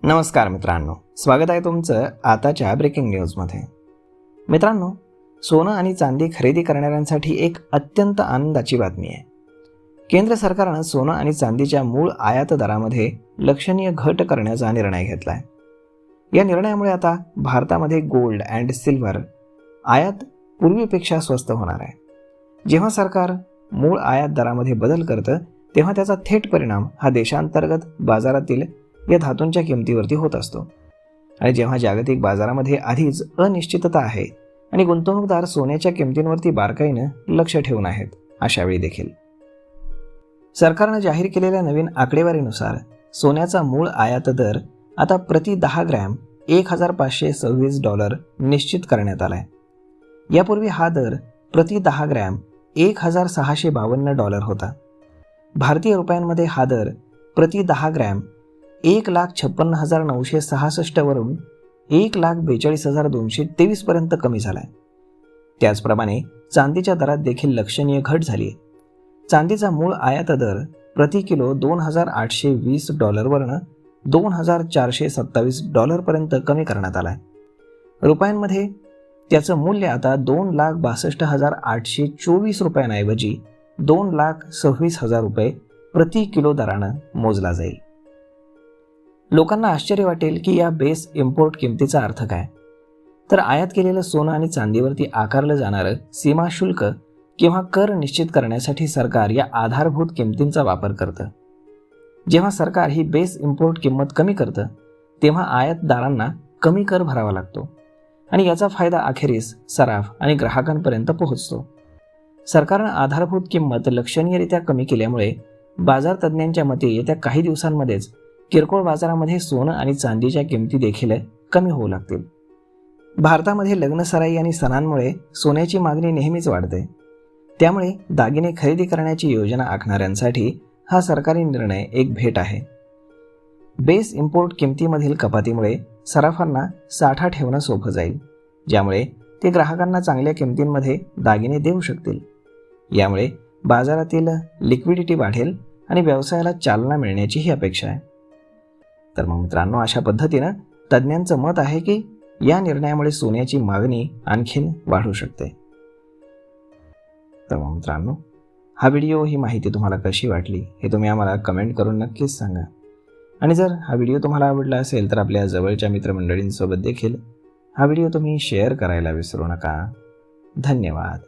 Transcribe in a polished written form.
नमस्कार मित्रांनो, स्वागत आहे तुमचं आताच्या ब्रेकिंग न्यूजमध्ये. मित्रांनो, सोनं आणि चांदी खरेदी करणाऱ्यांसाठी एक अत्यंत आनंदाची बातमी आहे. केंद्र सरकारनं सोनं आणि चांदीच्या मूळ आयात दरामध्ये लक्षणीय घट करण्याचा निर्णय घेतला आहे. या निर्णयामुळे आता भारतामध्ये गोल्ड अँड सिल्वर आयात पूर्वीपेक्षा स्वस्त होणार आहे. जेव्हा सरकार मूळ आयात दरामध्ये बदल करतं तेव्हा त्याचा थेट परिणाम हा देशांतर्गत बाजारातील या धातूंच्या किमतीवरती होत असतो. आणि जेव्हा जागतिक बाजारामध्ये आधीच अनिश्चितता आहे आणि गुंतवणूकदार सोन्याच्या किमतींवरती बारकाईनं लक्ष ठेवून आहेत, अशावेळी देखील सरकारनं जाहीर केलेल्या नवीन आकडेवारीनुसार सोन्याचा मूळ आयात दर आता प्रति 10 ग्रॅम $1,526 निश्चित करण्यात आलाय. यापूर्वी हा दर प्रति 10 ग्रॅम $1,652 होता. भारतीय रुपयांमध्ये हा दर प्रति 10 ग्रॅम 1,56,966 वरून 1,42,223 पर्यंत कमी झालाय. त्याचप्रमाणे चांदीच्या दरात देखील लक्षणीय घट झाली आहे. चांदीचा मूळ आयात दर प्रति किलो $2,820 वरून $2,427 पर्यंत कमी करण्यात आलाय. रुपयांमध्ये त्याचं मूल्य आता 2,62,824 रुपयांऐवजी 2,26,000 रुपये प्रति किलो दरानं मोजला जाईल. लोकांना आश्चर्य वाटेल की या बेस इम्पोर्ट किमतीचा अर्थ काय. तर आयात केलेलं सोनं आणि चांदीवरती आकारलं जाणारं सीमा शुल्क किंवा कर निश्चित करण्यासाठी सरकार या आधारभूत किमतींचा वापर करतं. जेव्हा सरकार ही बेस इम्पोर्ट किंमत कमी करतं तेव्हा आयातदारांना कमी कर भरावा लागतो आणि याचा फायदा अखेरीस सराफ आणि ग्राहकांपर्यंत पोहोचतो. सरकारनं आधारभूत किंमत लक्षणीयरित्या कमी केल्यामुळे बाजार तज्ज्ञांच्या मते येत्या काही दिवसांमध्येच किरकोळ बाजारामध्ये सोनं आणि चांदीच्या किमती देखील कमी होऊ लागतील. भारतामध्ये लग्नसराई आणि सणांमुळे सोन्याची मागणी नेहमीच वाढते. त्यामुळे दागिने खरेदी करण्याची योजना आखणाऱ्यांसाठी हा सरकारी निर्णय एक भेट आहे. बेस इम्पोर्ट किमतीमधील कपातीमुळे सराफांना साठा ठेवणं सोपं जाईल, ज्यामुळे ते ग्राहकांना चांगल्या किमतींमध्ये दागिने देऊ शकतील. यामुळे बाजारातील लिक्विडिटी वाढेल आणि व्यवसायाला चालना मिळण्याची ही अपेक्षा आहे. तर मग मित्रांनो, अशा पद्धतीनं तज्ज्ञांचं मत आहे की या निर्णयामुळे सोन्याची मागणी आणखीन वाढू शकते. तर मग मित्रांनो, हा व्हिडिओ, ही माहिती तुम्हाला कशी वाटली हे तुम्ही आम्हाला कमेंट करून नक्कीच सांगा. आणि जर हा व्हिडिओ तुम्हाला आवडला असेल तर आपल्या जवळच्या मित्रमंडळींसोबत देखील हा व्हिडिओ तुम्ही शेअर करायला विसरू नका. धन्यवाद.